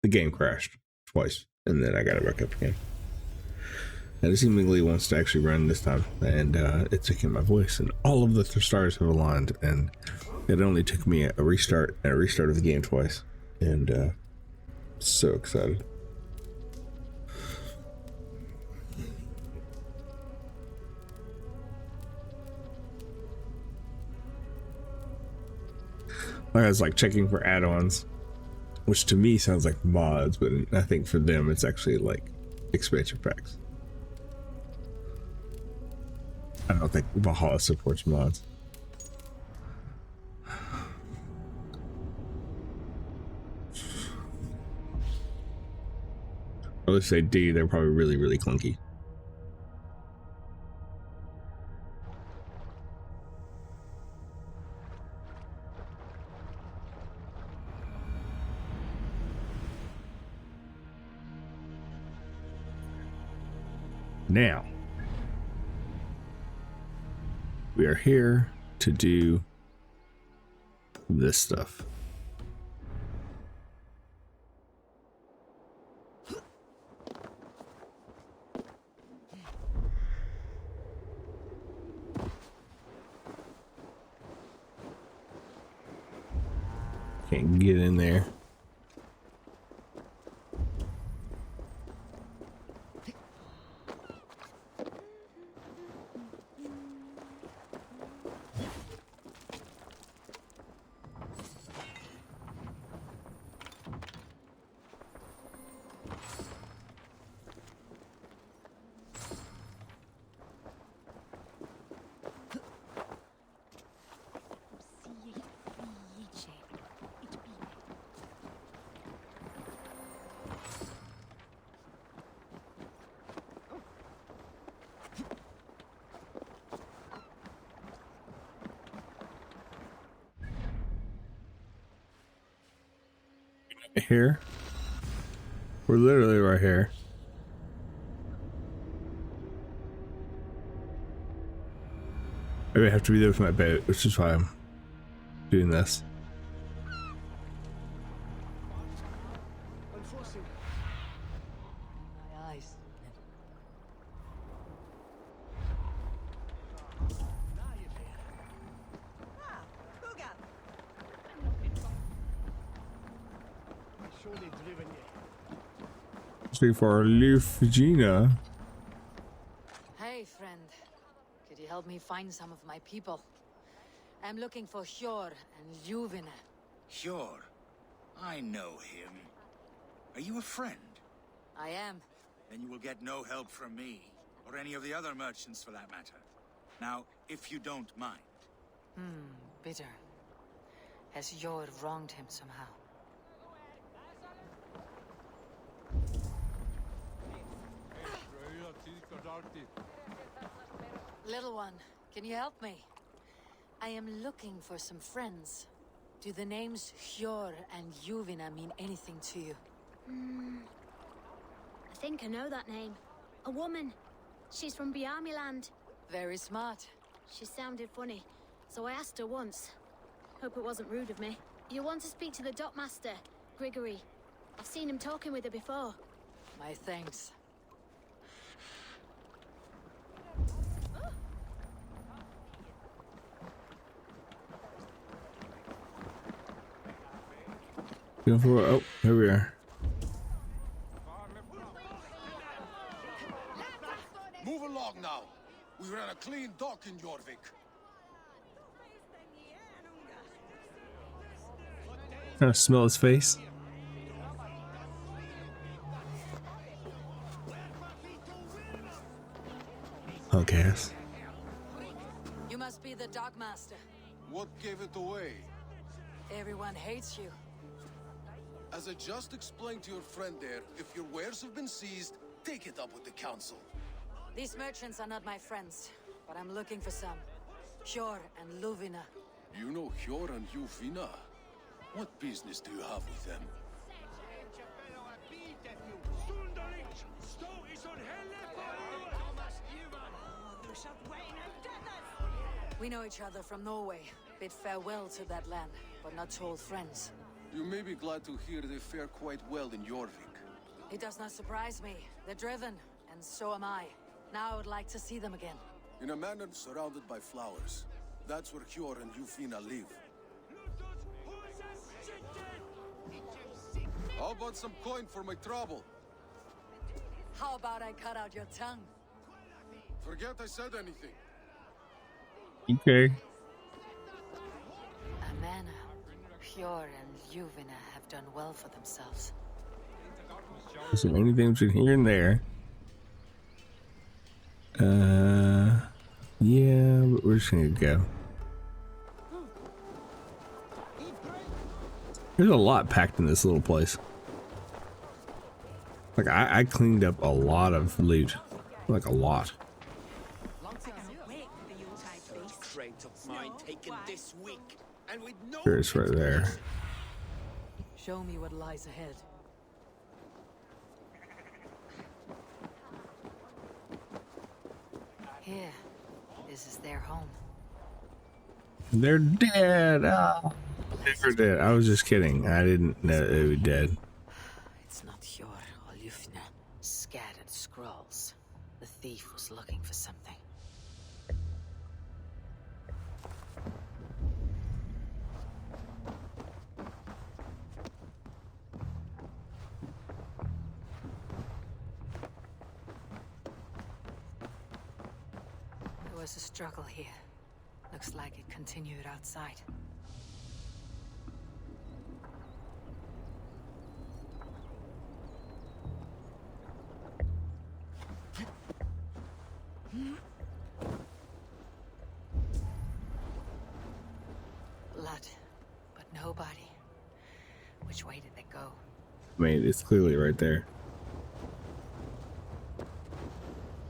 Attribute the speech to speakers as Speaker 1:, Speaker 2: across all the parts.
Speaker 1: The game crashed twice, and then I got it back up again. And it seemingly wants to actually run this time, and it took in my voice, and all of the stars have aligned, and it only took me a restart of the game twice, and so excited. I was like checking for add-ons, which to me sounds like mods, but I think for them it's actually like expansion packs. I don't think Valhalla supports mods. Or if they do, they're probably really, really clunky. Now, we are here to do this stuff. Can't get in there. Here, we're literally right here. Maybe I have to be there with my boat, which is why I'm doing this. For Lufgina.
Speaker 2: Hey, friend. Could you help me find some of my people? I'm looking for Hjor and Juvina.
Speaker 3: Hjor? I know him. Are you a friend?
Speaker 2: I am.
Speaker 3: Then you will get no help from me, or any of the other merchants for that matter. Now, if you don't mind.
Speaker 2: Bitter. Has Hjor wronged him somehow? Little one, can you help me? I am looking for some friends. Do the names Hjor and Juvina mean anything to you?
Speaker 4: I think I know that name. A woman. She's from Biamiland.
Speaker 2: Very smart.
Speaker 4: She sounded funny, so I asked her once. Hope it wasn't rude of me. You want to speak to the dockmaster, Grigory. I've seen him talking with her before.
Speaker 2: My thanks.
Speaker 1: Oh, here we are.
Speaker 5: Move along now. We ran a clean dock in Jorvik.
Speaker 1: Kind of smell his face. Okay.
Speaker 2: You must be the dockmaster.
Speaker 5: What gave it away?
Speaker 2: Everyone hates you.
Speaker 5: As I just explained to your friend there, if your wares have been seized, take it up with the council.
Speaker 2: These merchants are not my friends, but I'm looking for some. Hjor and Luvina.
Speaker 5: You know Hjor and Juvina? What business do you have with them?
Speaker 2: We know each other from Norway. Bid farewell to that land, but not to old friends.
Speaker 5: You may be glad to hear they fare quite well in Jorvik.
Speaker 2: It does not surprise me. They're driven, and so am I. Now I would like to see them again.
Speaker 5: In a manor surrounded by flowers. That's where Hjor and Yufina live. How about some coin for my trouble?
Speaker 2: How about I cut out your tongue?
Speaker 5: Forget I said anything.
Speaker 1: Okay.
Speaker 2: Amana, Hjor, and Yuvina have done well for themselves.
Speaker 1: So anything between here and there. Yeah, but we're just gonna go. There's a lot packed in this little place. Like I cleaned up a lot of loot, like a lot. Sure, it's right there.
Speaker 2: Show me what lies ahead. Here, this is their home.
Speaker 1: They're dead. Oh, they're dead. I was just kidding. I didn't know they were dead.
Speaker 2: It's not Hjor or Yufna. Scattered scrolls. The thief was looking for something. There was a struggle here. Looks like it continued outside. Blood, but nobody. Which way did they go?
Speaker 1: I mean, it's clearly right there.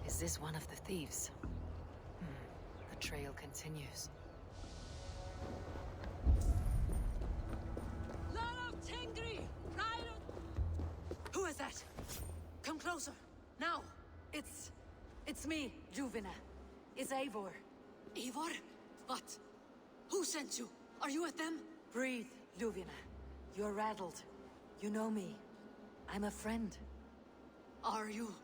Speaker 2: Is this one of the thieves? The trail continues. Who is that? Come closer. Now. It's me, Juvina. It's Eivor.
Speaker 6: Eivor? What? Who sent you? Are you with them?
Speaker 2: Breathe, Juvina. You're rattled. You know me. I'm a friend.
Speaker 6: Are you?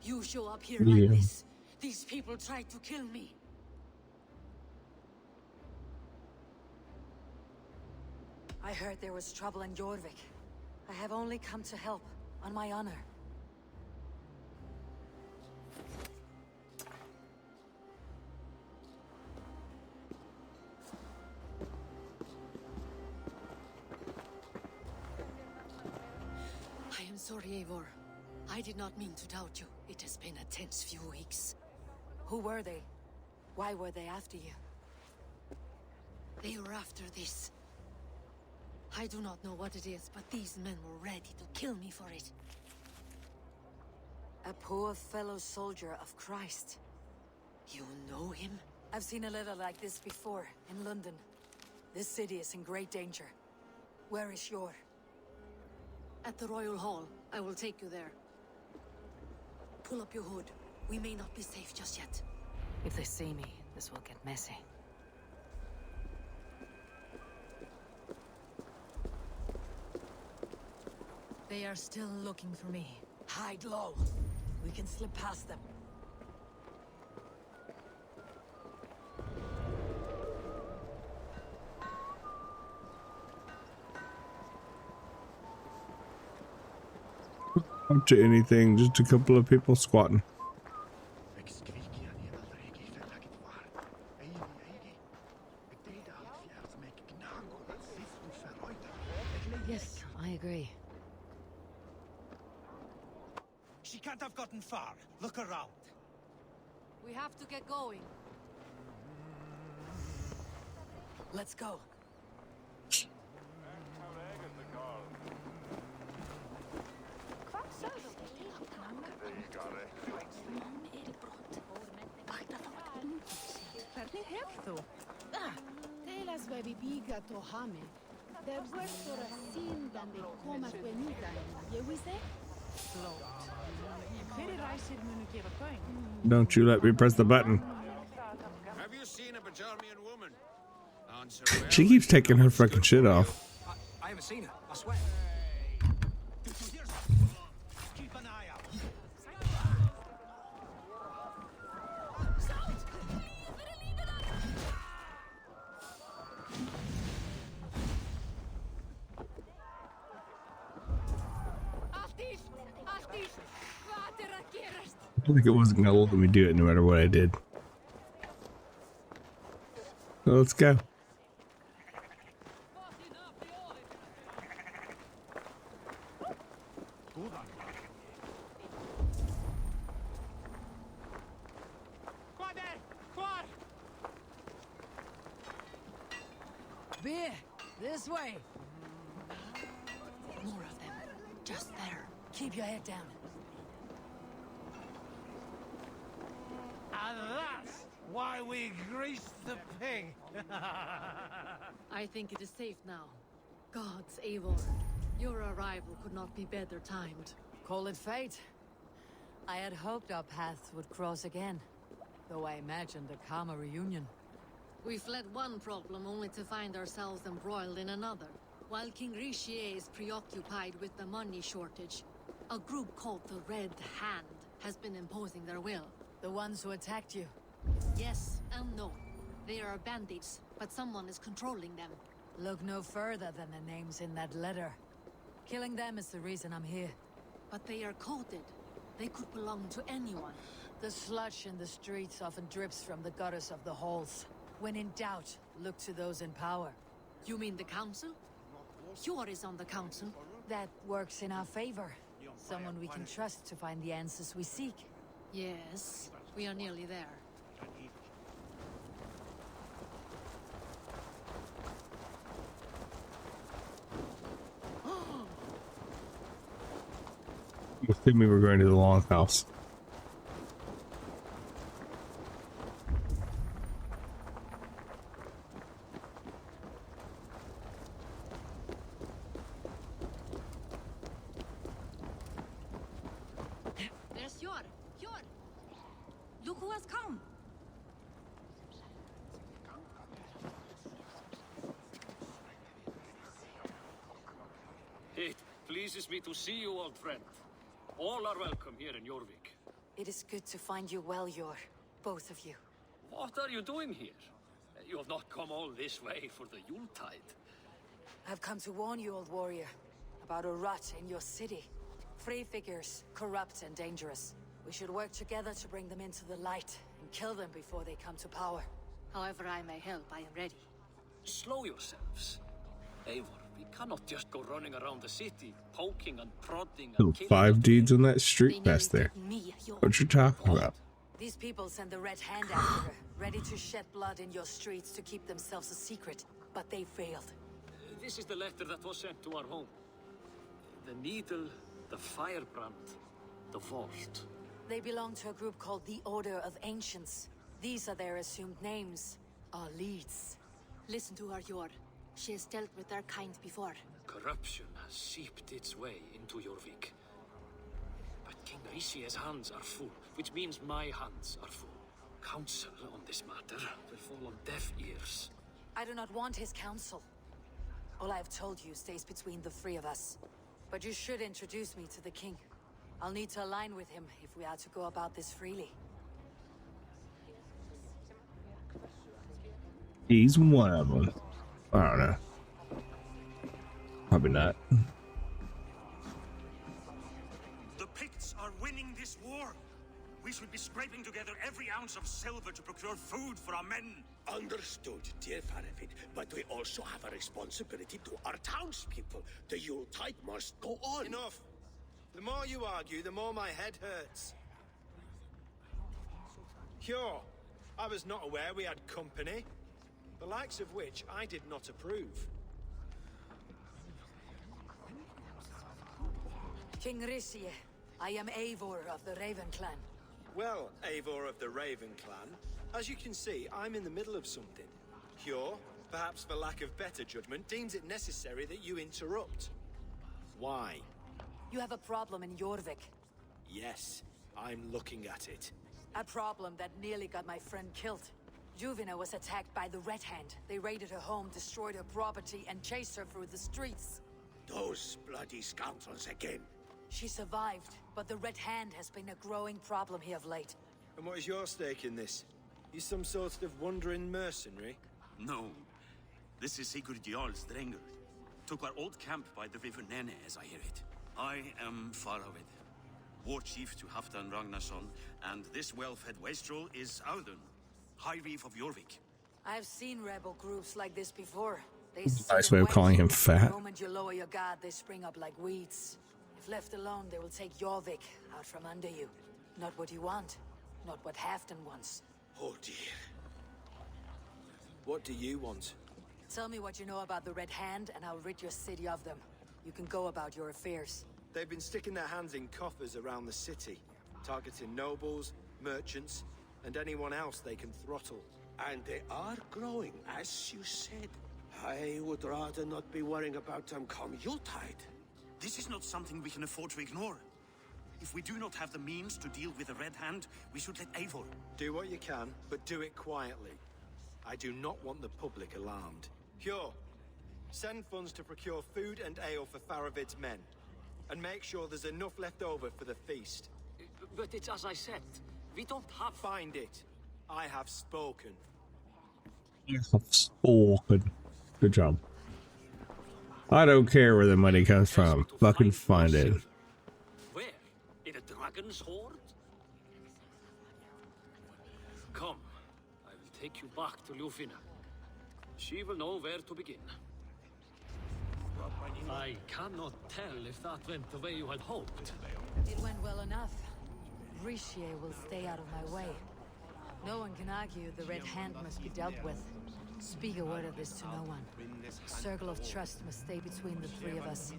Speaker 6: You show up here
Speaker 1: Yeah.
Speaker 6: like this. These people tried to kill me.
Speaker 2: I heard there was trouble in Jorvik. I have only come to help, on my honor.
Speaker 6: I am sorry, Eivor. I did not mean to doubt you. It has been a tense few weeks.
Speaker 2: Who were they? Why were they after you?
Speaker 6: They were after this. I do not know what it is, but these men were ready to kill me for it.
Speaker 2: A poor fellow soldier of Christ.
Speaker 6: You know him?
Speaker 2: I've seen a letter like this before, in London. This city is in great danger. Where is Hjor?
Speaker 6: At the Royal Hall. I will take you there. Pull up your hood. We may not be safe just yet.
Speaker 2: If they see me, this will get messy. They are still looking for me. Hide low. We can slip past them.
Speaker 1: Up to anything, just a couple of people squatting.
Speaker 2: Yes, I agree.
Speaker 3: She can't have gotten far. Look around.
Speaker 6: We have to get going.
Speaker 2: Let's go.
Speaker 7: Hvernig hefur þú? Tell us where we biga to hame. There was for a sin than they come at when you you with it?
Speaker 1: Don't you let me press the button.
Speaker 5: Have you seen a Bajarmian woman? Answer
Speaker 1: She keeps taking her fucking shit off.
Speaker 3: I'm
Speaker 8: have seen her, I swear. Keep an eye out.
Speaker 1: I don't think it wasn't gonna let me do it no matter what I did. So let's go.
Speaker 2: Beer, this way. More of them, just there. Keep your head down.
Speaker 8: And that's why we greased the pig.
Speaker 6: I think it is safe now. Gods, Eivor, your arrival could not be better timed.
Speaker 2: Call it fate. I had hoped our paths would cross again, though I imagined a calmer reunion.
Speaker 6: We fled one problem only to find ourselves embroiled in another. While King Richier is preoccupied with the money shortage, a group called the Red Hand has been imposing their will.
Speaker 2: The ones who attacked you.
Speaker 6: Yes and no. They are bandits, but someone is controlling them.
Speaker 2: Look no further than the names in that letter. Killing them is the reason I'm here.
Speaker 6: But they are coded. They could belong to anyone.
Speaker 2: The sludge in the streets often drips from the gutters of the halls. When in doubt, look to those in power.
Speaker 6: You mean the council? Hjor is on the council.
Speaker 2: That works in our favor. Someone we can trust to find the answers we seek.
Speaker 6: Yes, we are nearly there.
Speaker 1: You think we were going to the longhouse.
Speaker 6: There's Hjor! Hjor! Look who has come!
Speaker 9: It pleases me to see you, old friend. All are welcome here in Jorvik.
Speaker 2: It is good to find you well, Yor. Both of you.
Speaker 9: What are you doing here? You have not come all this way for the Yuletide.
Speaker 2: I've come to warn you, old warrior, about a rot in your city. Free figures, corrupt and dangerous. We should work together to bring them into the light and kill them before they come to power.
Speaker 6: However I may help, I am ready.
Speaker 9: Slow yourselves. Eivor, we cannot just go running around the city, poking and prodding and killing
Speaker 1: 5 dudes on that street
Speaker 6: They
Speaker 1: past there.
Speaker 6: nearly took me, Hjor.
Speaker 1: What you talking about?
Speaker 2: These people send the Red Hand after her, ready to shed blood in your streets to keep themselves a secret. But they failed.
Speaker 9: This is the letter that was sent to our home. The needle, the firebrand, the vault.
Speaker 2: They belong to a group called the Order of Ancients. These are their assumed names. Our leads.
Speaker 6: Listen to her, Hjor. She has dealt with their kind before.
Speaker 9: Corruption has seeped its way into Jorvik. But King Rishie's hands are full, which means my hands are full. Counsel on this matter will fall on deaf ears.
Speaker 2: I do not want his counsel. All I have told you stays between the three of us. But you should introduce me to the king. I'll need to align with him if we are to go about this freely.
Speaker 1: He's one of them. I don't know. Probably not.
Speaker 3: The Picts are winning this war. We should be scraping together every ounce of silver to procure food for our men.
Speaker 10: Understood, dear Faravid, but we also have a responsibility to our townspeople. The Yuletide must go on.
Speaker 8: Enough! The more you argue, the more my head hurts. Hjor, I was not aware we had company, the likes of which I did not approve.
Speaker 2: King Risie, I am Eivor of the Raven Clan.
Speaker 8: Well, Eivor of the Raven Clan, as you can see, I'm in the middle of something. Hjor, perhaps for lack of better judgment, deems it necessary that you interrupt. Why?
Speaker 2: You have a problem in Jorvik.
Speaker 10: Yes, I'm looking at it.
Speaker 2: A problem that nearly got my friend killed. Juvina was attacked by the Red Hand. They raided her home, destroyed her property, and chased her through the streets.
Speaker 10: Those bloody scoundrels again.
Speaker 2: She survived, but the Red Hand has been a growing problem here of late.
Speaker 8: And what is your stake in this? You some sort of wandering mercenary?
Speaker 3: No. This is Sigurd Jarl Strenger. Took our old camp by the river Nene, as I hear it. I am Faraved, war chief to Halfdan Ragnarsson, and this well-fed wastrel is Audun, High Reef of Jorvik.
Speaker 2: I've seen rebel groups like this before. They
Speaker 1: Nice way of calling him fat.
Speaker 2: The moment you lower your guard, they spring up like weeds. If left alone, they will take Jorvik out from under you. Not what you want, not what Halfdan wants.
Speaker 10: Oh dear.
Speaker 8: What do you want?
Speaker 2: Tell me what you know about the Red Hand, and I'll rid your city of them. You can go about your affairs.
Speaker 8: They've been sticking their hands in coffers around the city, targeting nobles, merchants, and anyone else they can throttle.
Speaker 10: And they are growing, as you said. I would rather not be worrying about them come Yuletide.
Speaker 3: This is not something we can afford to ignore. If we do not have the means to deal with the Red Hand, we should let Eivor.
Speaker 8: Do what you can, but do it quietly. I do not want the public alarmed. Cure. Send funds to procure food and ale for Faravid's men. And make sure there's enough left over for the feast.
Speaker 9: But it's as I said, we don't have...
Speaker 8: Find it. I have spoken.
Speaker 1: Spoken. Good job. I don't care where the money comes from. Fucking find it.
Speaker 9: Where? In a dragon's hoard? Come, I will take you back to Ljufina. She will know where to begin. I cannot tell if that went the way you had hoped.
Speaker 2: It went well enough. Richier will stay out of my way. No one can argue the Red Hand must be dealt with. Speak a word of this to no one. A circle of trust must stay between the three of us.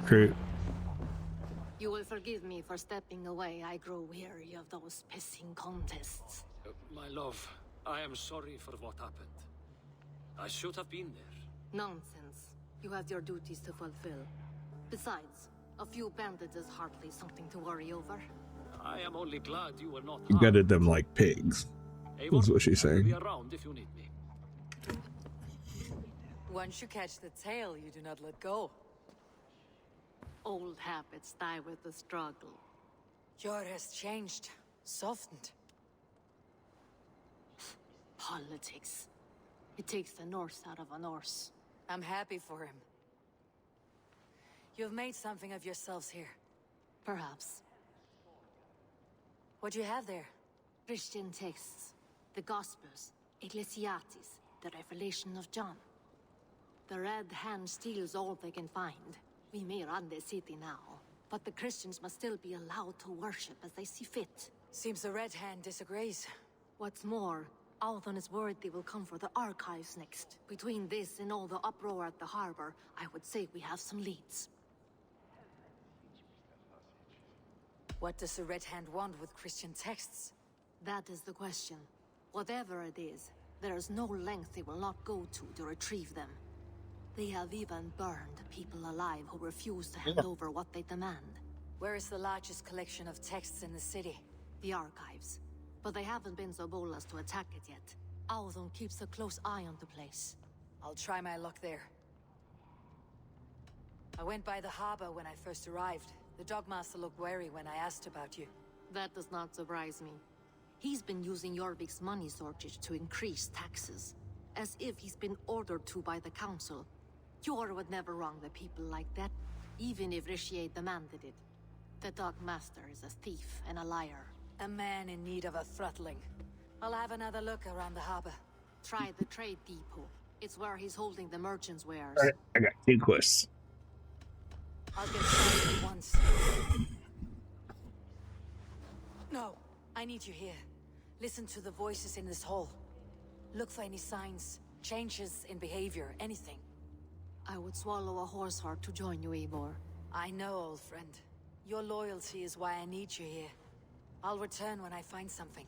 Speaker 1: Great.
Speaker 6: You will forgive me for stepping away. I grow weary of those pissing contests.
Speaker 9: My love, I am sorry for what happened. I should have been there.
Speaker 6: Nonsense. You have your duties to fulfill. Besides, a few bandits is hardly something to worry over.
Speaker 9: I am only glad you were not
Speaker 1: You
Speaker 9: harmed.
Speaker 1: gutted them like pigs.
Speaker 9: Eivor,
Speaker 1: That's what she's
Speaker 9: I will
Speaker 1: saying.
Speaker 9: be around if you need me.
Speaker 2: Once you catch the tail, you do not let go.
Speaker 6: Old habits die with the struggle.
Speaker 2: Jor has changed, softened.
Speaker 6: Politics. It takes the Norse out of a Norse.
Speaker 2: I'm happy for him. You've made something of yourselves here.
Speaker 6: Perhaps.
Speaker 2: What do you have there?
Speaker 6: Christian texts, the Gospels, Ecclesiastes, the Revelation of John. The Red Hand steals all they can find. We may run the city now, but the Christians must still be allowed to worship as they see fit.
Speaker 2: Seems the Red Hand disagrees.
Speaker 6: What's more, Althon is worried they will come for the archives next. Between this and all the uproar at the harbor, I would say we have some leads.
Speaker 2: What does the Red Hand want with Christian texts?
Speaker 6: That is the question. Whatever it is, there is no length they will not go to retrieve them. They have even burned people alive who refuse to hand over what they demand.
Speaker 2: Where is the largest collection of texts in the city?
Speaker 6: The archives. But they haven't been so bold as to attack it yet. Althon keeps a close eye on the place.
Speaker 2: I'll try my luck there. I went by the harbor when I first arrived. The Dogmaster looked wary when I asked about you.
Speaker 6: That does not surprise me. He's been using Jorvik's money shortage to increase taxes. As if he's been ordered to by the council. Jor would never wrong the people like that, even if Richier demanded it. The Dogmaster is a thief and a liar.
Speaker 2: A man in need of a throttling. I'll have another look around the harbor.
Speaker 6: Try the trade depot. It's where he's holding the merchants' wares.
Speaker 1: Alright, I got 2 quests.
Speaker 2: I'll get started at once. No, I need you here. Listen to the voices in this hall. Look for any signs, changes in behavior, anything.
Speaker 6: I would swallow a horse heart to join you, Eivor.
Speaker 2: I know, old friend. Your loyalty is why I need you here. I'll return when I find something.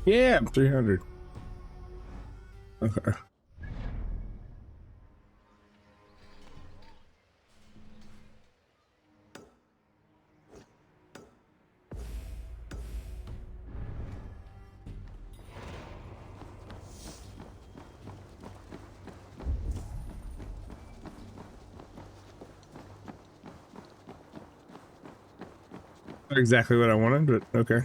Speaker 1: Yeah, I'm 300. Okay. Not exactly what I wanted, but okay.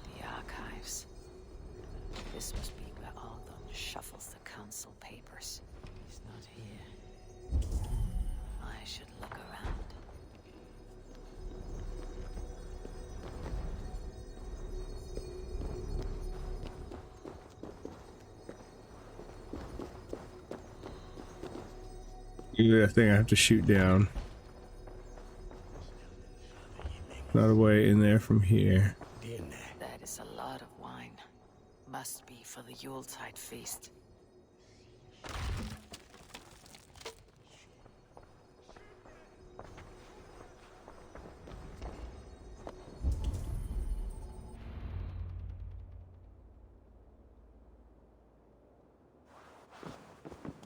Speaker 2: The archives. This must be where Aldon shuffles the council papers. He's not here. I should look around.
Speaker 1: Yeah, I think I have to shoot down. Not a way in there from here.
Speaker 2: That is a lot of wine. Must be for the Yuletide feast.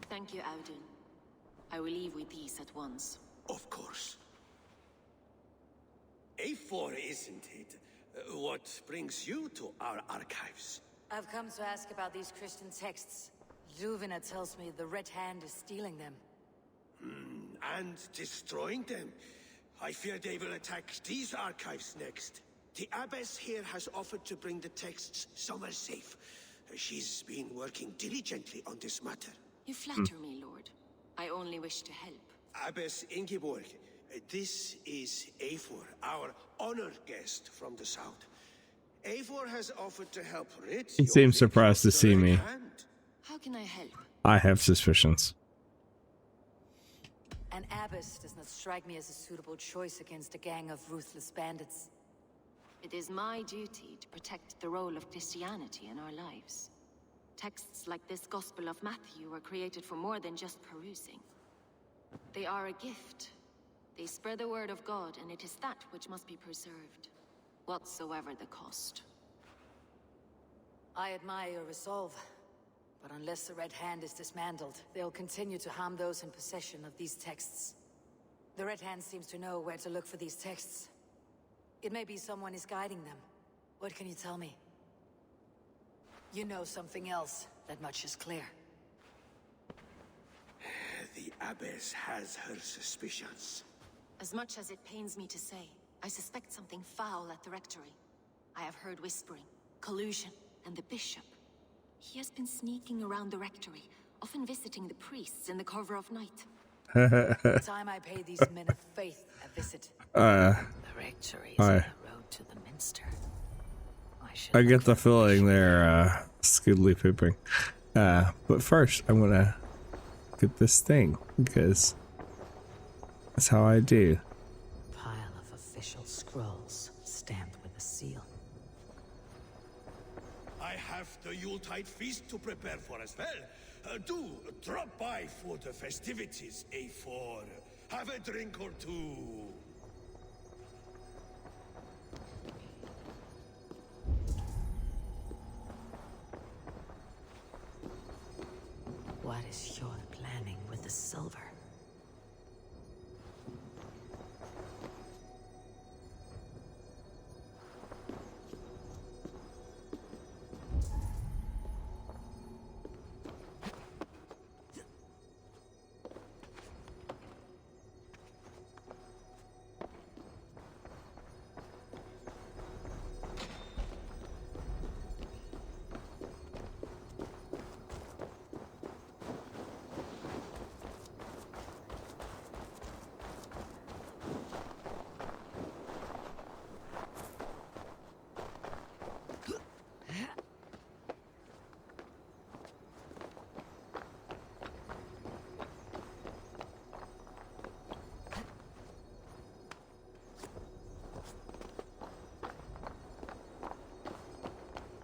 Speaker 11: Thank you, Audun. I will leave with these at once.
Speaker 10: Of course. A4, isn't it? What brings you to our archives?
Speaker 2: I've come to ask about these Christian texts. Juvena tells me the Red Hand is stealing them.
Speaker 10: And destroying them. I fear they will attack these archives next. The abbess here has offered to bring the texts somewhere safe. She's been working diligently on this matter.
Speaker 11: You flatter me, Lord. I only wish to help.
Speaker 10: Abbess Ingeborg, this is Eivor, our honored guest from the south. Eivor has offered to help rid
Speaker 1: He seems surprised to see me.
Speaker 11: How can I help?
Speaker 1: I have suspicions.
Speaker 2: An abbess does not strike me as a suitable choice against a gang of ruthless bandits.
Speaker 11: It is my duty to protect the role of Christianity in our lives. Texts like this Gospel of Matthew were created for more than just perusing. They are a gift. They spread the word of God, and it is that which must be preserved, whatsoever the cost.
Speaker 2: I admire your resolve, but unless the Red Hand is dismantled, they'll continue to harm those in possession of these texts. The Red Hand seems to know where to look for these texts. It may be someone is guiding them. What can you tell me? You know something else. That much is clear.
Speaker 10: The abbess has her suspicions.
Speaker 11: As much as it pains me to say, I suspect something foul at the rectory. I have heard whispering, collusion, and the bishop. He has been sneaking around the rectory, often visiting the priests in the cover of night.
Speaker 2: Time I pay these men of faith a visit.
Speaker 1: The
Speaker 2: rectory is on the road to the minster.
Speaker 1: I get the feeling they're skiddly pooping. But first, I'm gonna get this thing because that's how I do.
Speaker 2: Pile of official scrolls stamped with a seal.
Speaker 10: I have the Yuletide feast to prepare for as well. Do drop by for the festivities, A4. Have a drink or two.
Speaker 2: What is your planning with the silver?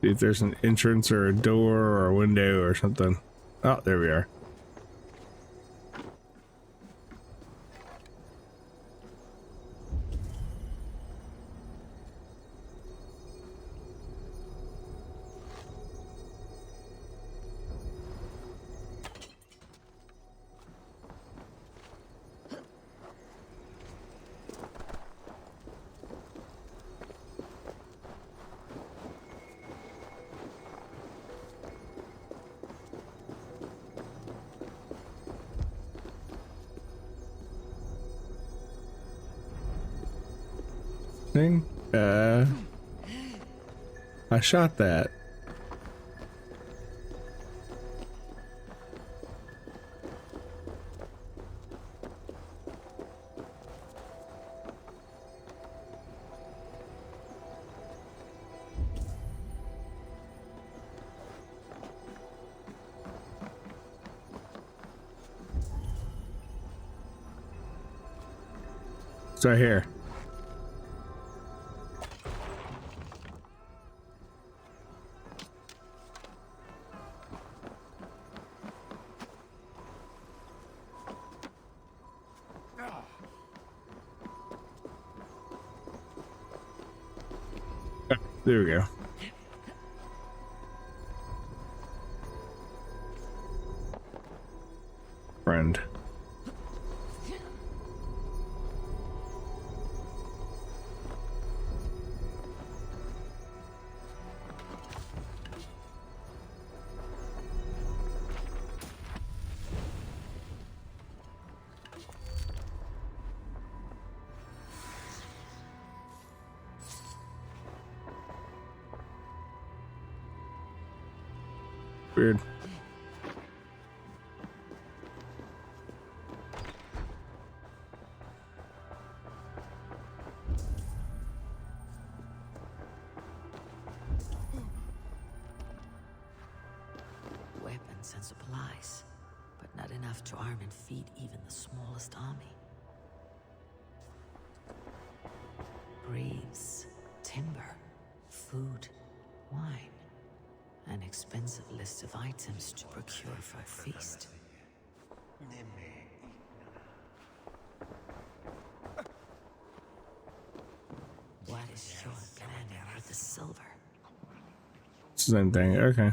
Speaker 1: See if there's an entrance or a door or a window or something. Oh, there we are. Thing? I shot that. It's right here. There we go. Friend. Weird.
Speaker 2: Weapons and supplies, but not enough to arm and feed even the smallest army. Greaves, timber, food, wine. An expensive list of items to procure for a feast. What is your plan with the silver?
Speaker 1: Same thing. Okay.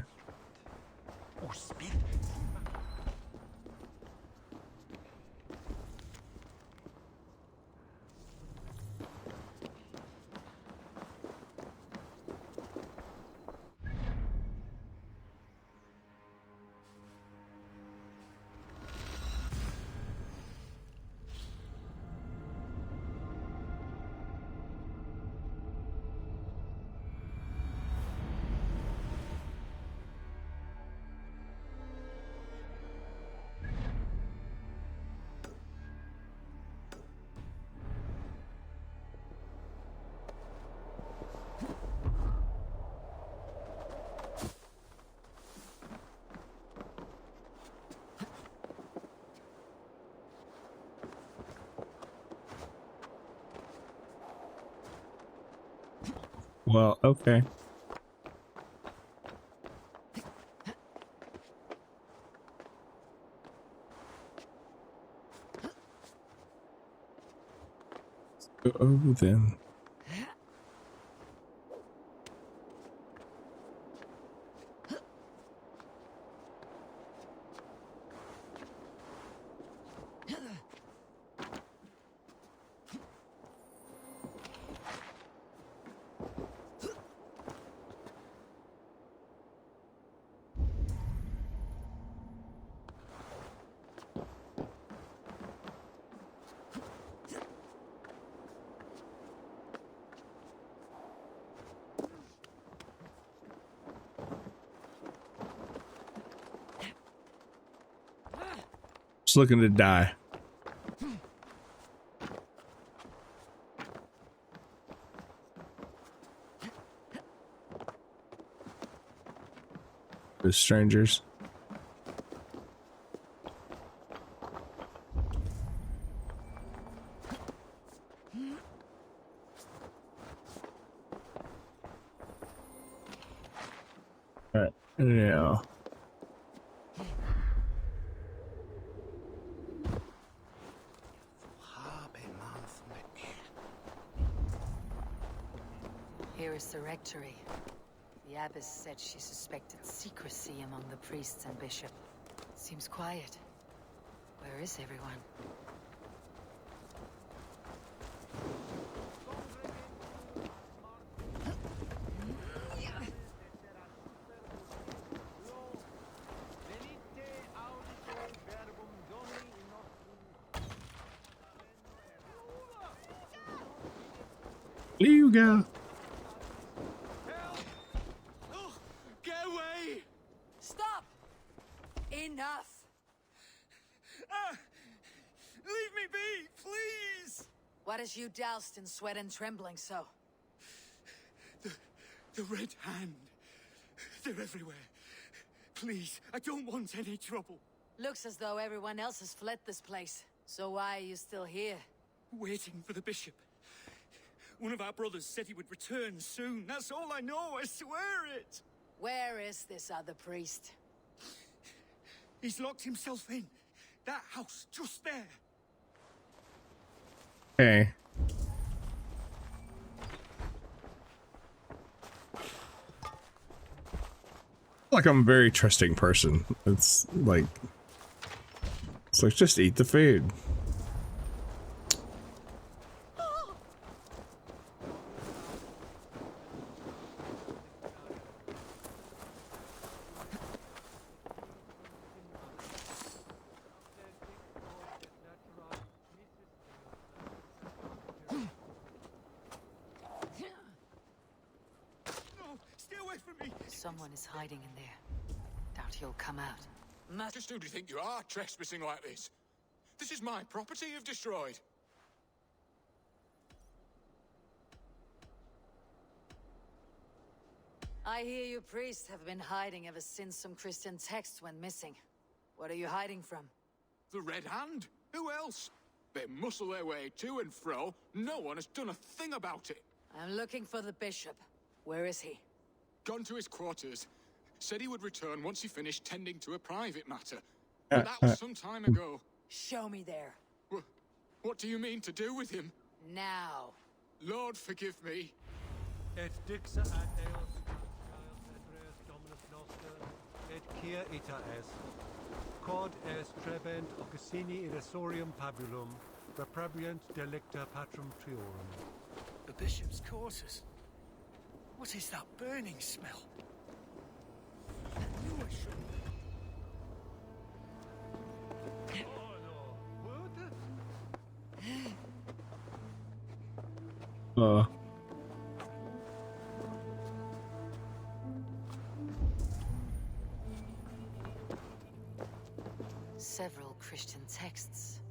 Speaker 1: Well, okay. Go over then. Just looking to die. The strangers.
Speaker 2: is the rectory. The abbess said she suspected secrecy among the priests and bishop. Seems quiet. Where is everyone?
Speaker 1: Liuga.
Speaker 8: Oh, get away!
Speaker 2: Stop! Enough!
Speaker 8: Leave me be, please!
Speaker 2: What has you doused in sweat and trembling so?
Speaker 8: The Red Hand. They're everywhere. Please, I don't want any trouble.
Speaker 2: Looks as though everyone else has fled this place. So why are you still here?
Speaker 8: Waiting for the bishop. One of our brothers said he would return soon. That's all I know, I swear it!
Speaker 2: Where is this other priest?
Speaker 8: He's locked himself in. That house, just there.
Speaker 1: Okay. Like I'm a very trusting person. It's like just eat the food.
Speaker 2: Someone is hiding in there. Doubt he'll come out.
Speaker 12: Just who do you think you are, trespassing like this? This is my property you've destroyed.
Speaker 2: I hear you priests have been hiding ever since some Christian texts went missing. What are you hiding from?
Speaker 12: The Red Hand? Who else? They muscle their way to and fro. No one has done a thing about it.
Speaker 2: I'm looking for the bishop. Where is he?
Speaker 12: Gone to his quarters. Said he would return once he finished tending to a private matter. But that was some time ago.
Speaker 2: Show me there.
Speaker 12: What do you mean to do with him?
Speaker 2: Now.
Speaker 12: Lord, forgive me.
Speaker 13: Et dixa ad eos Andreas Dominus Noster, et kia ita es. Quod est trebent occasini in esorium pabulum, reprebiant delicta patrum triorum.
Speaker 8: The bishop's quarters. What is that burning smell? I knew I shouldn't.
Speaker 2: Several Christian texts.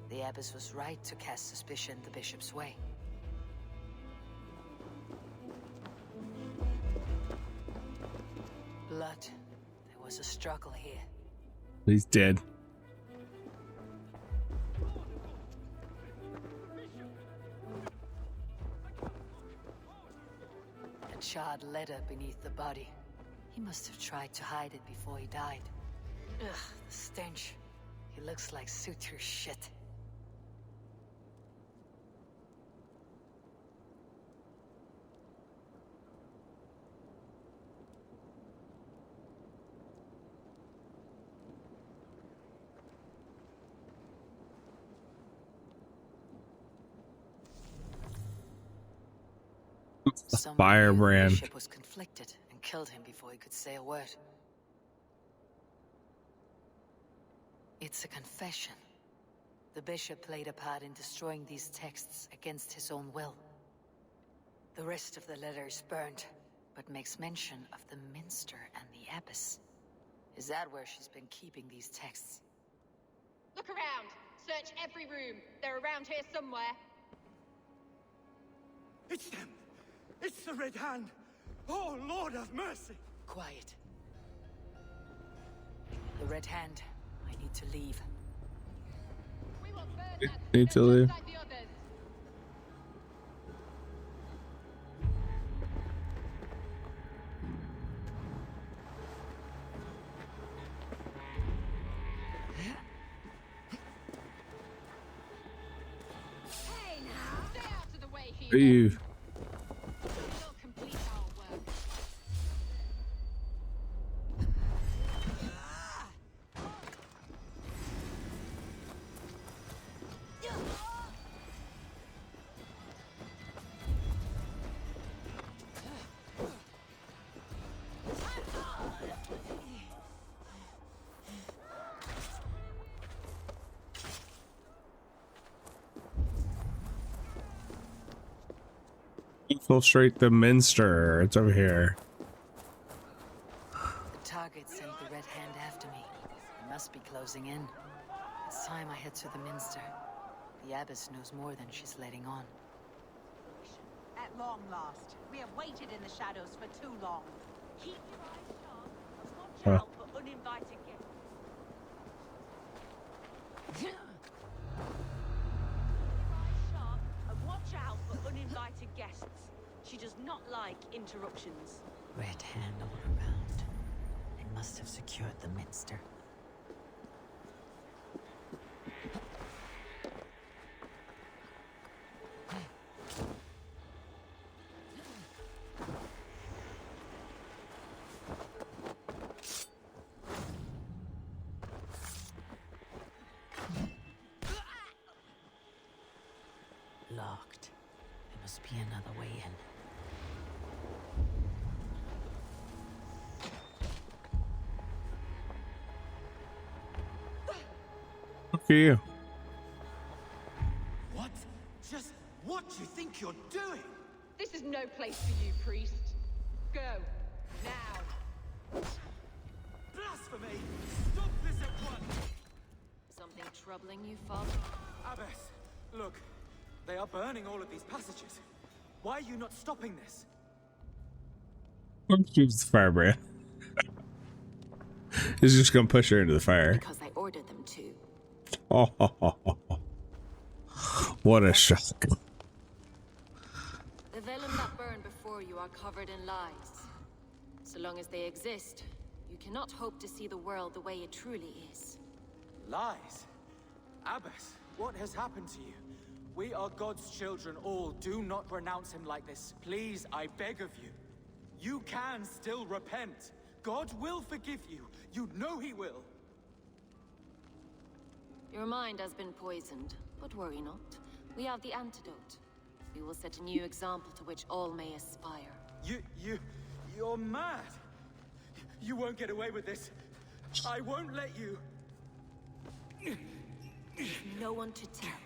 Speaker 2: The abbess was right to cast suspicion the bishop's way. Blood. There was a struggle here.
Speaker 1: He's dead.
Speaker 2: A charred letter beneath the body. He must have tried to hide it before he died. Ugh, the stench. He looks like suture shit.
Speaker 1: Firebrand.
Speaker 2: The bishop was conflicted and killed him before he could say a word. It's a confession. The bishop played a part in destroying these texts against his own will. The rest of the letter is burned, but makes mention of the minster and the abbess. Is that where she's been keeping these texts?
Speaker 14: Look around. Search every room. They're around here somewhere.
Speaker 8: It's them. It's the Red Hand. Oh, Lord have mercy.
Speaker 2: Quiet. The Red Hand. I need to leave.
Speaker 14: We want birds
Speaker 1: Need to leave.
Speaker 14: like the others.
Speaker 1: Ew.
Speaker 14: Welcome
Speaker 1: Infiltrate the minster. It's over here.
Speaker 2: The target sent the Red Hand after me. It must be closing in. It's time I head to the minster. The abbess knows more than she's letting on.
Speaker 15: At long last. We have waited in the shadows for too long. Keep your eyes sharp and watch out for uninvited guests. Keep your eyes sharp and watch out for uninvited guests. She does not like interruptions.
Speaker 2: Red Hand all around. They must have secured the minster. Locked. There must be another way in.
Speaker 1: Look at you.
Speaker 10: What? Just what do you think you're doing?
Speaker 14: This is no place for you, priest. Go. Now.
Speaker 10: Blasphemy! Stop this at once!
Speaker 11: Something troubling you, Father?
Speaker 16: Abbess, look. They are burning all of these passages. Why are you not stopping this?
Speaker 1: Use the firebrand. He's just gonna push her into the fire.
Speaker 11: Because I ordered them to.
Speaker 1: Oh, what a shock.
Speaker 11: The vellum that burned before you are covered in lies. So long as they exist, you cannot hope to see the world the way it truly is.
Speaker 16: Lies? Abbess, what has happened to you? We are God's children all. Do not renounce him like this. Please, I beg of you. You can still repent. God will forgive you. You know he will.
Speaker 11: Your mind has been poisoned, but worry not. We have the antidote. We will set a new example to which all may aspire.
Speaker 16: You're mad. You won't get away with this. I won't let you.
Speaker 11: No one to tell.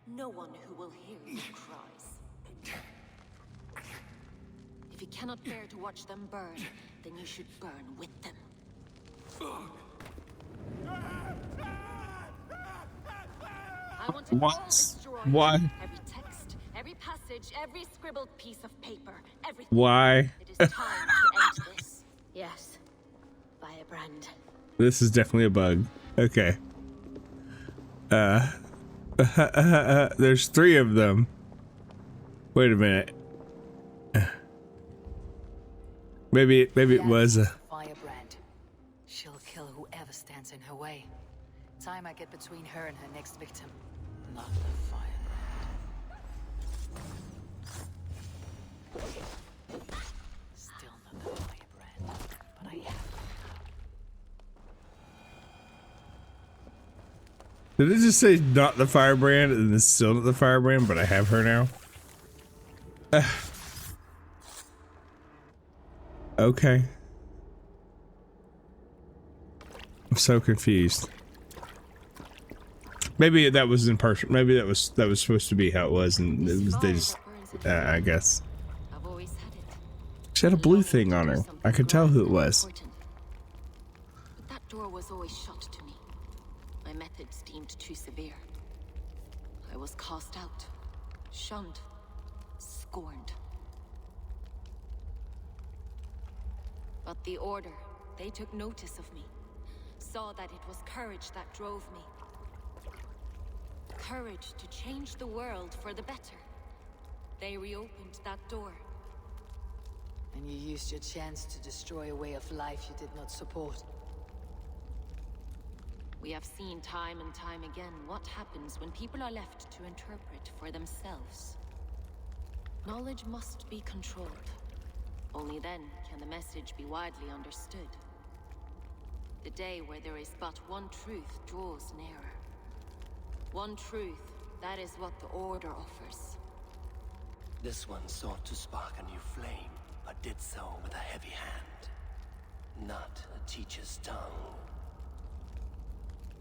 Speaker 11: No one who will hear your cries. If you cannot bear to watch them burn, then you should burn with them. I want it all destroyed.
Speaker 1: Why?
Speaker 11: Every text, every passage, every scribbled piece of paper, everything.
Speaker 1: Why?
Speaker 11: It is time to end this.
Speaker 4: Yes. Firebrand.
Speaker 1: This is definitely a bug. Okay. There's 3 of them. Wait a minute. Maybe it was a
Speaker 2: Firebrand. She'll kill whoever stands in her way. Time I get between her and her next victim. Not the Firebrand. Still not the Firebrand, but I have.
Speaker 1: Did it just say not the firebrand and it's still not the firebrand, but I have her now? Okay. I'm so confused. Maybe that was in person. Maybe that was supposed to be how it was, and it was they just. I guess.
Speaker 11: I've always had it.
Speaker 1: She had a blue thing on her. I could tell who it was.
Speaker 11: But that door was always shut to me. My methods deemed too severe. I was cast out, shunned, scorned. But the Order, they took notice of me. Saw that it was courage that drove me. Courage to change the world for the better. They reopened that door.
Speaker 2: And you used your chance to destroy a way of life you did not support.
Speaker 11: We have seen time and time again what happens when people are left to interpret for themselves. Knowledge must be controlled. Only then can the message be widely understood. The day where there is but one truth draws nearer. One truth, that is what the Order offers.
Speaker 10: This one sought to spark a new flame, but did so with a heavy hand. Not a teacher's tongue.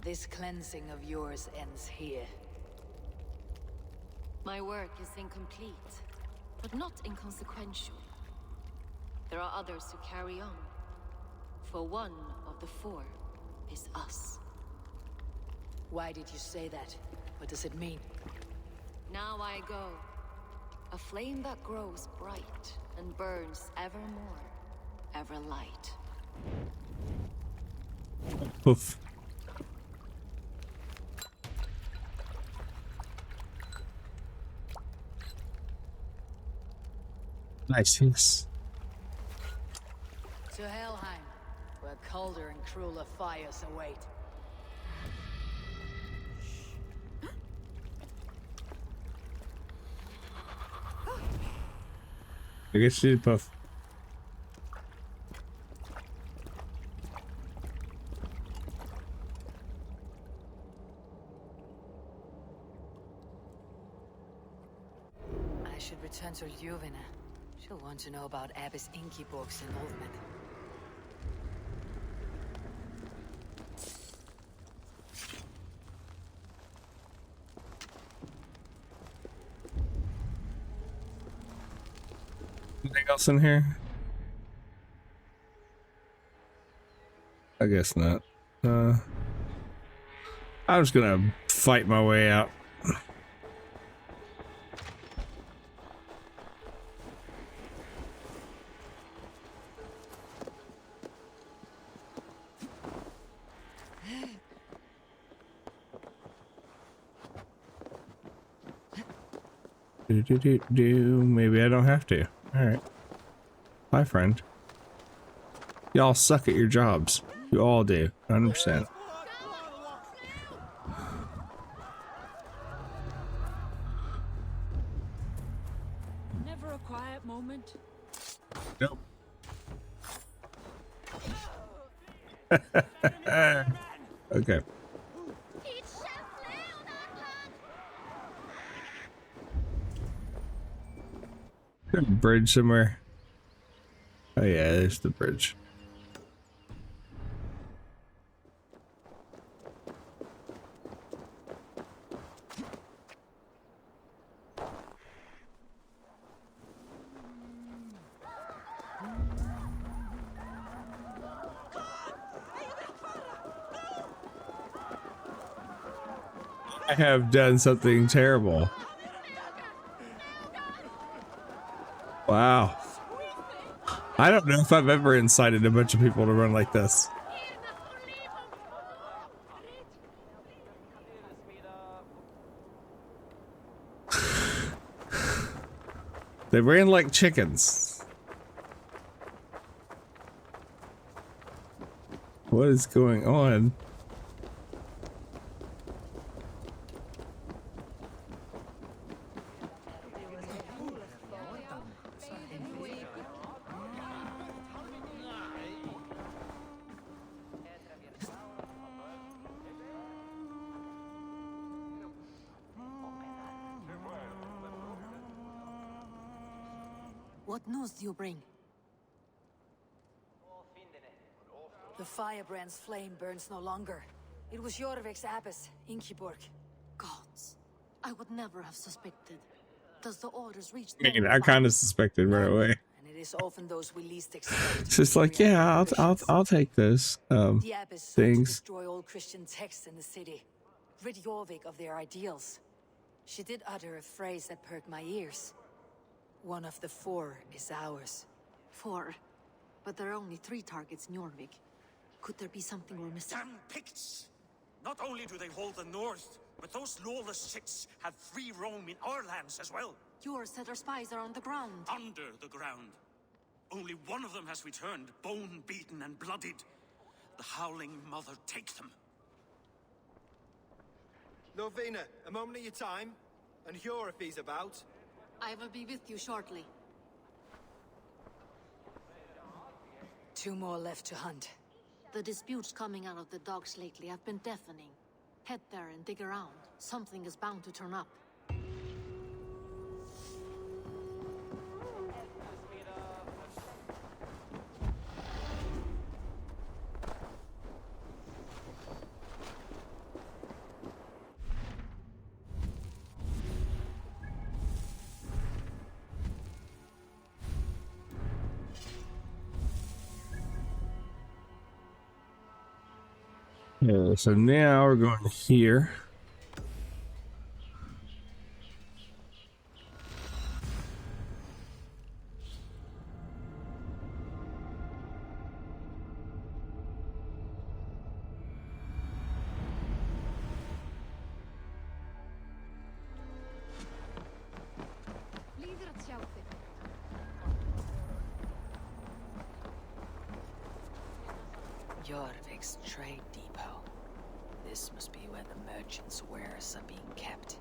Speaker 2: This cleansing of yours ends here.
Speaker 11: My work is incomplete. but not inconsequential. There are others who carry on. For one of the four is us.
Speaker 2: Why did you say that? What does it mean?
Speaker 11: Now I go. A flame that grows bright and burns ever more, ever light.
Speaker 1: Poof. Nice. Yes.
Speaker 2: To Helheim, where colder and crueler fires await.
Speaker 1: I guess you did, Puff.
Speaker 2: I should return to Ljuvina. She'll want to know about Abbess Ingeborg's involvement.
Speaker 1: Anything else in here? I guess not. I'm just gonna fight my way out. Maybe I don't have to. Alright. Bye, friend. Y'all suck at your jobs. You all do. 100%.
Speaker 2: Never a quiet moment.
Speaker 1: Nope. Okay. There's a bridge somewhere. Oh yeah, there's the bridge. I have done something terrible. Wow. I don't know if I've ever incited a bunch of people to run like this. They ran like chickens. What is going on?
Speaker 2: What news do you bring? The firebrand's flame burns no longer. It was Jorvik's abbess, Ingeborg.
Speaker 6: Gods, I would never have suspected. Does the orders reach
Speaker 1: I mean, I kind of suspected right away.
Speaker 2: And it is often those we least expect.
Speaker 1: It's just like, yeah, I'll take this.
Speaker 2: The abbess sought to
Speaker 1: Things.
Speaker 2: destroy all Christian texts in the city, rid Jorvik of their ideals. She did utter a phrase that perked my ears. One of the four is ours.
Speaker 6: 4. But there are only 3 targets in Jorvik. Could there be something we're missing?
Speaker 3: Damn Picts! Not only do they hold the north, but those lawless shits have free roam in our lands as well.
Speaker 6: Yours said our spies are on the ground.
Speaker 3: Under the ground. Only one of them has returned, bone-beaten and bloodied. The Howling Mother take them.
Speaker 8: Lovina, a moment of your time. And Hjor if he's about.
Speaker 6: I will be with you shortly.
Speaker 2: 2 more left to hunt.
Speaker 6: The disputes coming out of the docks lately have been deafening. Head there and dig around. Something is bound to turn up.
Speaker 1: Yeah, so now we're going here.
Speaker 2: Jorvik's trade depot. This must be where the merchants' wares are being kept.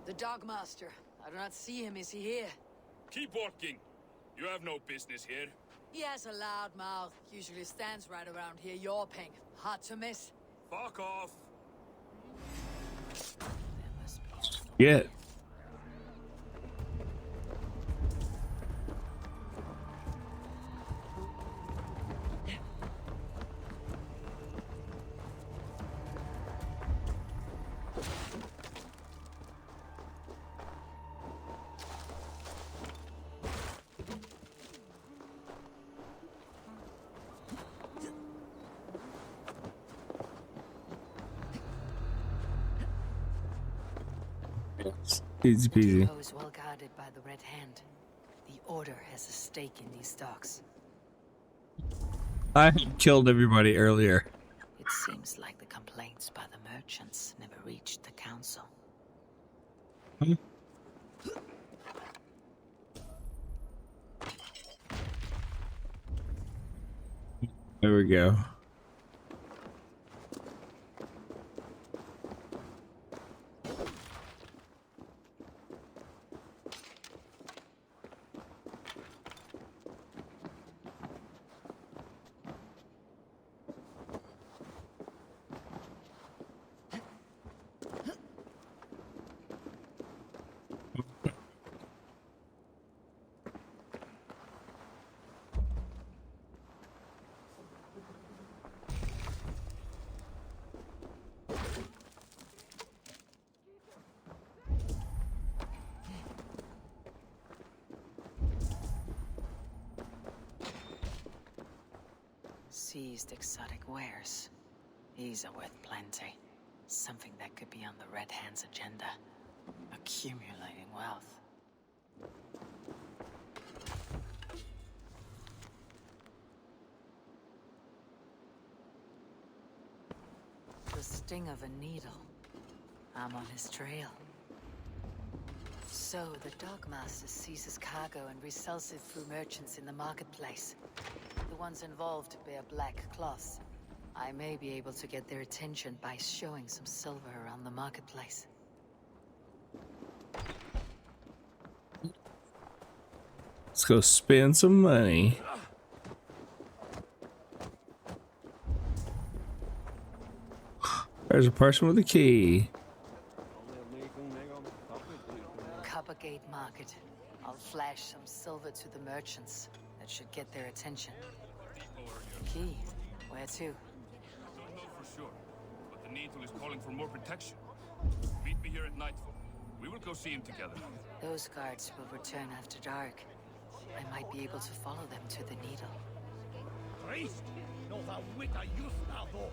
Speaker 2: The Dogmaster. I do not see him. Is he here?
Speaker 17: Keep walking. You have no business here.
Speaker 2: He has a loud mouth. Usually stands right around here yawping. Hard to miss.
Speaker 17: Fuck off.
Speaker 1: Yeah. Easy peasy.
Speaker 2: Depot is well guarded by the Red Hand. The Order has a stake in these docks.
Speaker 1: I killed everybody earlier.
Speaker 2: It seems like the complaints by the merchants never reached the council.
Speaker 1: Hmm. There we go.
Speaker 2: Seized exotic wares. These are worth plenty. Something that could be on the Red Hand's agenda. Accumulating wealth. The sting of a needle. I'm on his trail. So, the Dogmaster seizes cargo and resells it through merchants in the marketplace. The ones involved bear black cloths. I may be able to get their attention by showing some silver around the marketplace.
Speaker 1: Let's go spend some money. There's a person with a key.
Speaker 2: Coppergate Market. I'll flash some silver to the merchants. That should get their attention. Key? Where to?
Speaker 17: Don't know for sure, but the Needle is calling for more protection. Meet me here at nightfall. We will go see him together.
Speaker 2: Those guards will return after dark. I might be able to follow them to the Needle.
Speaker 10: Christ! No, the wit I used now, though.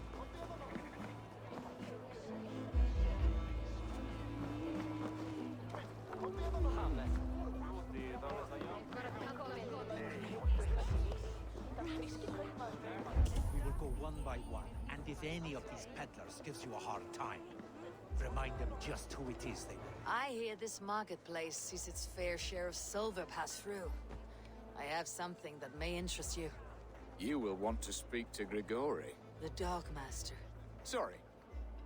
Speaker 18: We will go one by one, and if any of these peddlers gives you a hard time, remind them just who it is they want.
Speaker 2: I hear this marketplace sees its fair share of silver pass through. I have something that may interest you.
Speaker 19: You will want to speak to Grigori.
Speaker 2: The Dogmaster.
Speaker 19: Sorry,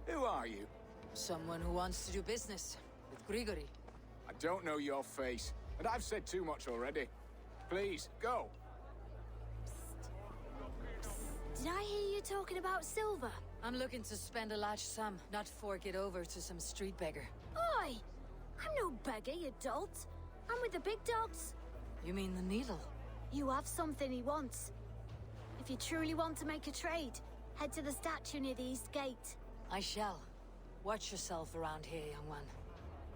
Speaker 19: who are you?
Speaker 2: Someone who wants to do business with Grigori.
Speaker 19: I don't know your face, and I've said too much already. Please, go.
Speaker 4: Did I hear you talking about silver?
Speaker 2: I'm looking to spend a large sum, not fork it over to some street beggar.
Speaker 4: Oi! I'm no beggar, you dolt. I'm with the big dogs.
Speaker 2: You mean the Needle?
Speaker 4: You have something he wants. If you truly want to make a trade, head to the statue near the East Gate.
Speaker 2: I shall. Watch yourself around here, young one.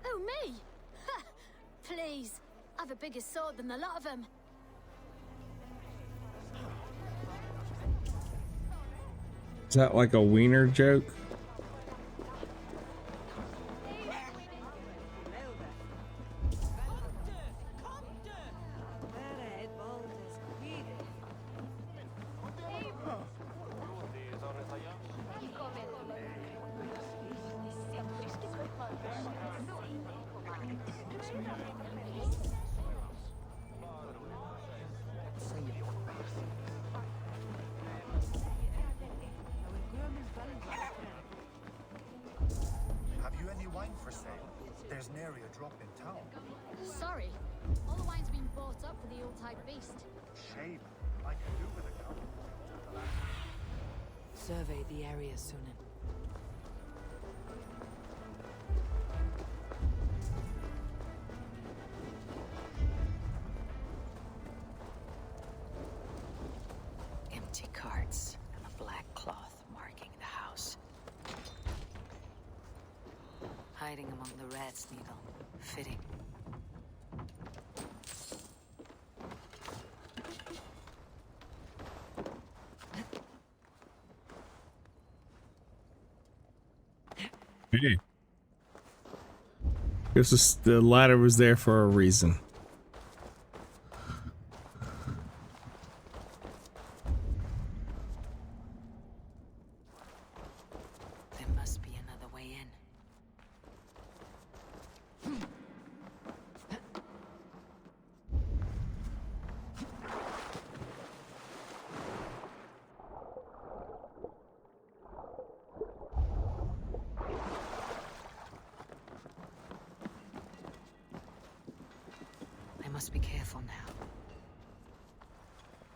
Speaker 4: Oh, me? Ha! Please. I've a bigger sword than the lot of them.
Speaker 1: that like a wiener joke?
Speaker 20: Have you any wine for sale? There's nary a drop in town.
Speaker 4: Sorry, all the wine's been bought up for the Yuletide feast.
Speaker 20: Shame. I can do with a cup.
Speaker 2: Survey the area, Sunan. Empty carts and a black cloth marking the house. Hiding among the rat's needle. Fitting.
Speaker 1: Hey. Guess the ladder was there for a reason.
Speaker 2: There must be another way in. I must be careful now.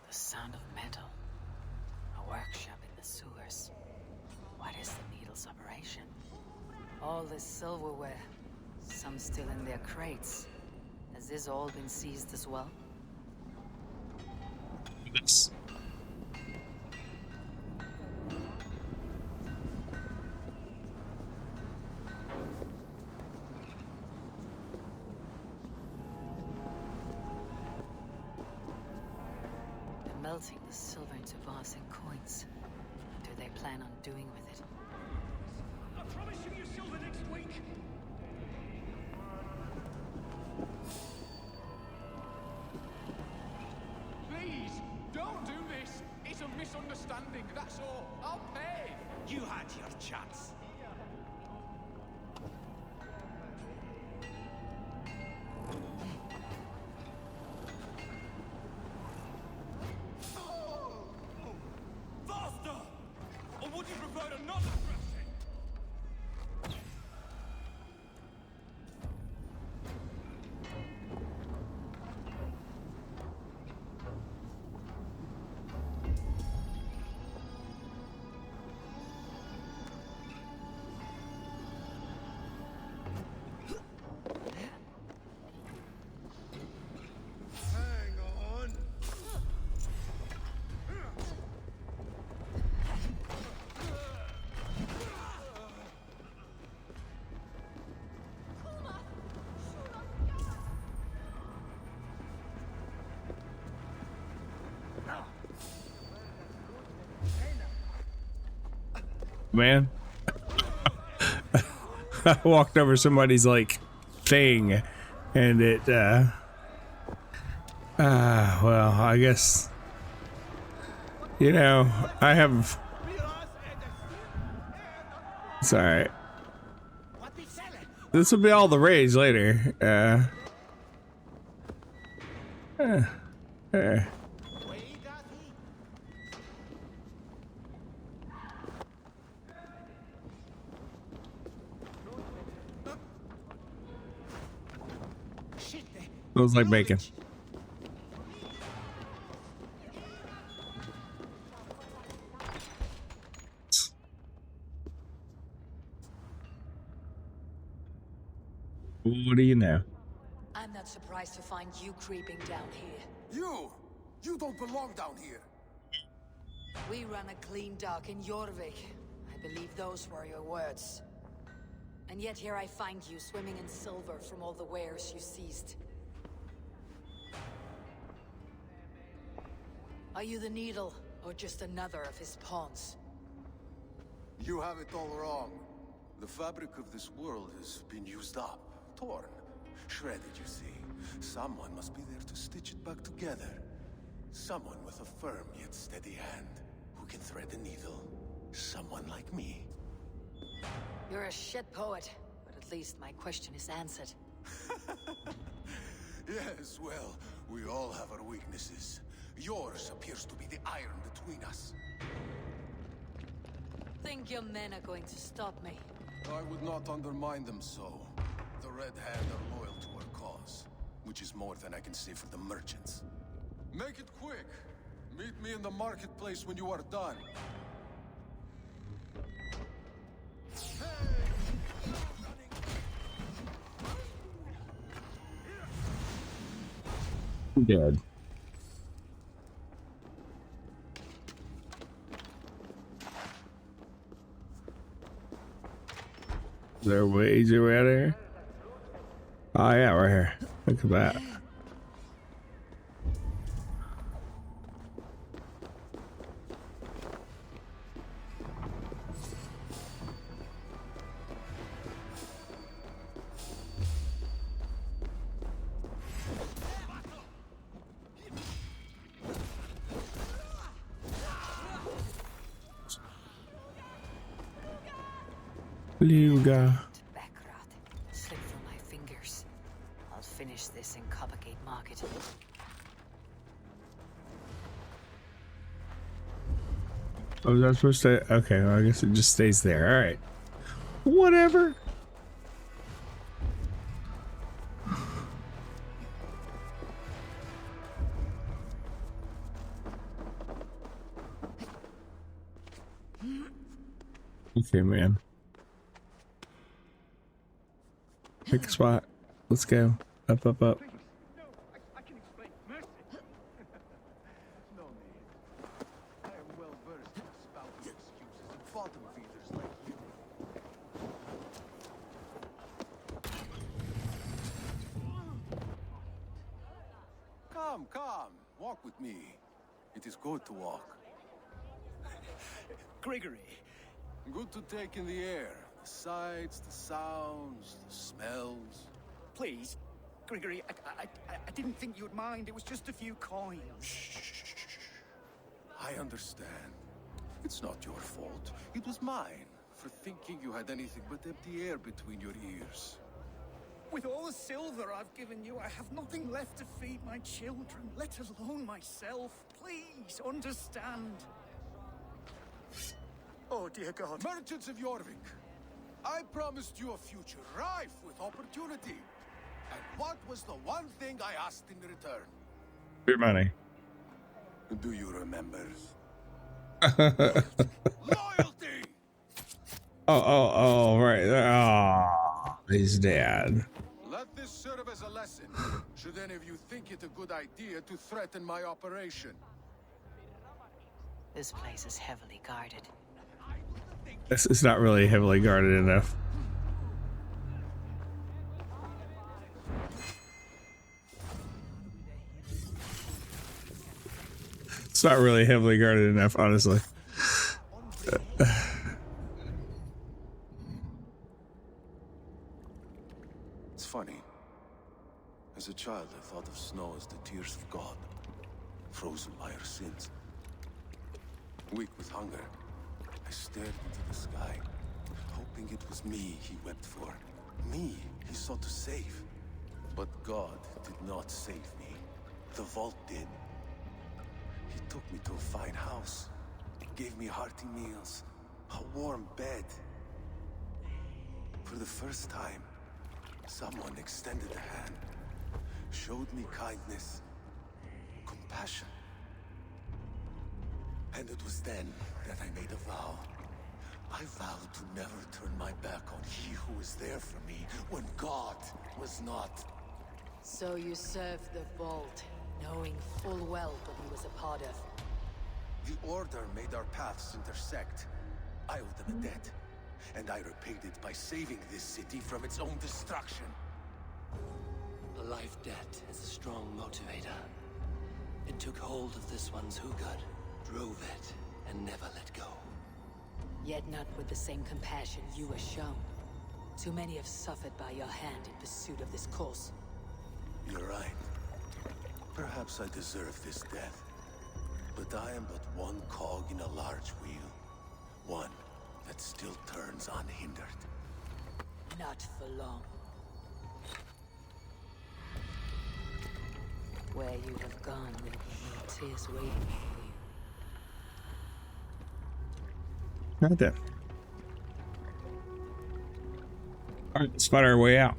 Speaker 2: The sound of metal. A workshop in the sewers. What is the needle's operation? All this silverware. Some still in their crates. Has this all been seized as well?
Speaker 1: Yes.
Speaker 2: They're melting the silver into bars and coins. What do they plan on doing with it?
Speaker 9: I promise you your silver next week.
Speaker 12: Please, don't do this. It's a misunderstanding, that's all. I'll pay.
Speaker 18: You had your chance.
Speaker 9: Faster! Or would you prefer to not address it?
Speaker 10: Hang on.
Speaker 1: Man. I walked over somebody's like thing and it well, I guess you know, I have it's alright. This will be all the rage later. Smells like bacon. What do you know?
Speaker 2: I'm not surprised to find you creeping down here.
Speaker 5: You don't belong down here.
Speaker 2: We run a clean dock in Jorvik. I believe those were your words. And yet here I find you swimming in silver from all the wares you seized. Are you the Needle, or just another of his pawns?
Speaker 5: You have it all wrong. The fabric of this world has been used up, torn, shredded, you see. Someone must be there to stitch it back together. Someone with a firm yet steady hand, who can thread a needle. Someone like me.
Speaker 2: You're a shit poet, but at least my question is answered.
Speaker 5: Yes, well, we all have our weaknesses. Yours appears to be the iron between us.
Speaker 2: Think your men are going to stop me?
Speaker 5: I would not undermine them so. The Red Hand are loyal to our cause, which is more than I can say for the merchants. Make it quick. Meet me in the marketplace when you are done.
Speaker 1: I'm dead. Is there a way easier way out of here? Oh yeah, right here. Look at that. Luga.
Speaker 2: Slip through my fingers. I'll finish this in Coppergate Market.
Speaker 1: Oh, is that supposed to? Okay, well, I guess it just stays there. All right. Whatever. Okay, man. Pick a spot. Let's go. Up, up, up.
Speaker 5: I can explain. Mercy. No need. I am well versed in spouting excuses and bottom feeders like you. Come, come. Walk with me. It is good to walk.
Speaker 10: Gregory.
Speaker 5: Good to take in the air. The sights, the sounds, the smells.
Speaker 10: Please, Gregory, I didn't think you'd mind. It was just a few coins.
Speaker 5: I understand. It's not your fault. It was mine for thinking you had anything but empty air between your ears.
Speaker 10: With all the silver I've given you, I have nothing left to feed my children, let alone myself. Please understand. Oh, dear God.
Speaker 5: Merchants of Jorvik, I promised you a future rife with opportunity. And what was the one thing I asked in return?
Speaker 1: Your money.
Speaker 5: Do you remember?
Speaker 1: Loyalty! Oh, right. Oh, he's dead.
Speaker 5: Let this serve as a lesson, should any of you think it a good idea to threaten my operation.
Speaker 2: This place is heavily guarded.
Speaker 1: It's not really heavily guarded enough. It's not really heavily guarded enough, honestly.
Speaker 5: It's funny. As a child, I thought of snow as the tears of God, frozen by our sins. Weak with hunger, I stared into the sky, hoping it was me he wept for. Me he sought to save. But God did not save me. The vault did. He took me to a fine house, gave me hearty meals, a warm bed. For the first time, someone extended a hand, showed me kindness, compassion. And it was then that I made a vow. I vowed to never turn my back on he who was there for me when God was not.
Speaker 2: So you served the Vault, knowing full well what he was a part of.
Speaker 5: The Order made our paths intersect. I owed them a debt, and I repaid it by saving this city from its own destruction.
Speaker 21: A life debt is a strong motivator. It took hold of this one's Hugad, drove it, and never let go.
Speaker 2: yet not with the same compassion you were shown. Too many have suffered by your hand in pursuit of this cause.
Speaker 5: You're right. Perhaps I deserve this death. But I am but one cog in a large wheel. One that still turns unhindered.
Speaker 2: Not for long. Where you have gone, there will be no tears waiting for you.
Speaker 1: Right there. All right, let's find our way out.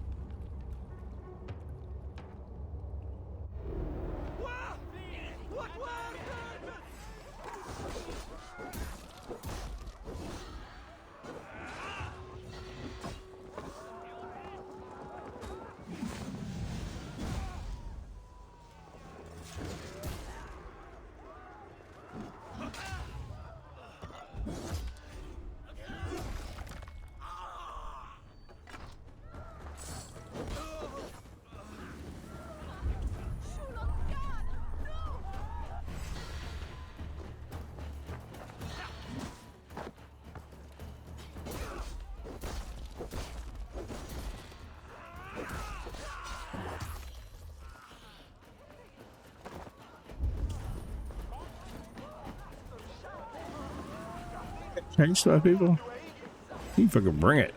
Speaker 1: Change stuff, people. You fucking bring it.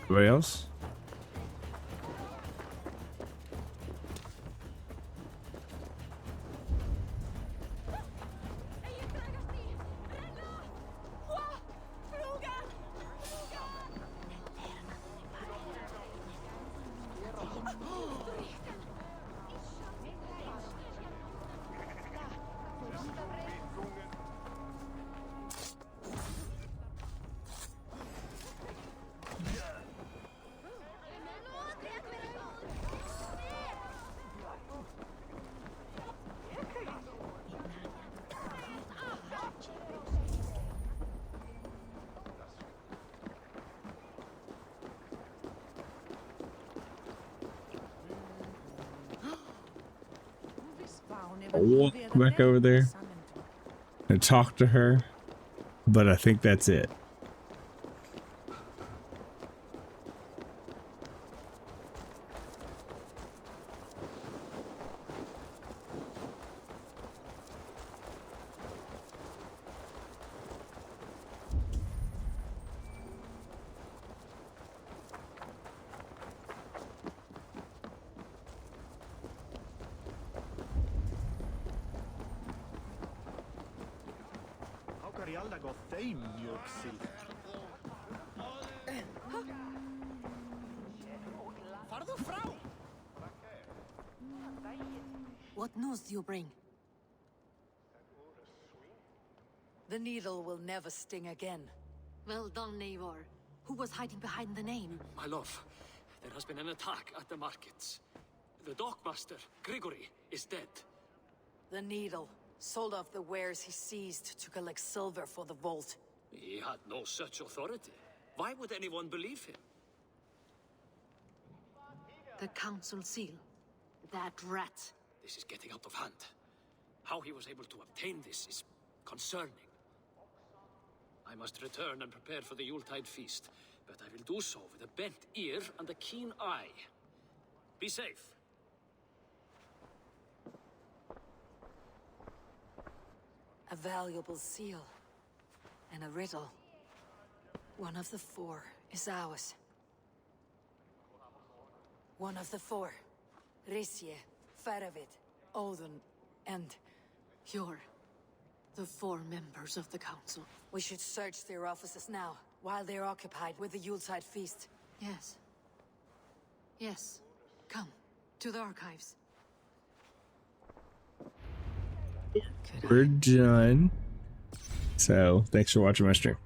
Speaker 1: Anybody else? I'll walk back over there and talk to her, but I think that's it.
Speaker 6: What news do you bring?
Speaker 2: The needle will never sting again.
Speaker 6: Well done, Eivor. Who was hiding behind the name?
Speaker 9: My love, there has been an attack at the markets. The dockmaster, Grigory, is dead.
Speaker 2: The needle sold off the wares he seized to collect silver for the vault.
Speaker 9: He had no such authority. Why would anyone believe him?
Speaker 6: The council seal. That rat.
Speaker 9: This is getting out of hand. How he was able to obtain this is concerning. I must return and prepare for the Yuletide feast, but I will do so with a bent ear and a keen eye. Be safe.
Speaker 2: A valuable seal. And a riddle. One of the four is ours. One of the four. Risje, Faravid, Odin, and...
Speaker 6: You're the four members of the council.
Speaker 2: We should search their offices now, while they're occupied with the Yuletide feast.
Speaker 6: Yes. Yes. Come, to the archives.
Speaker 1: We're done. So, thanks for watching my stream.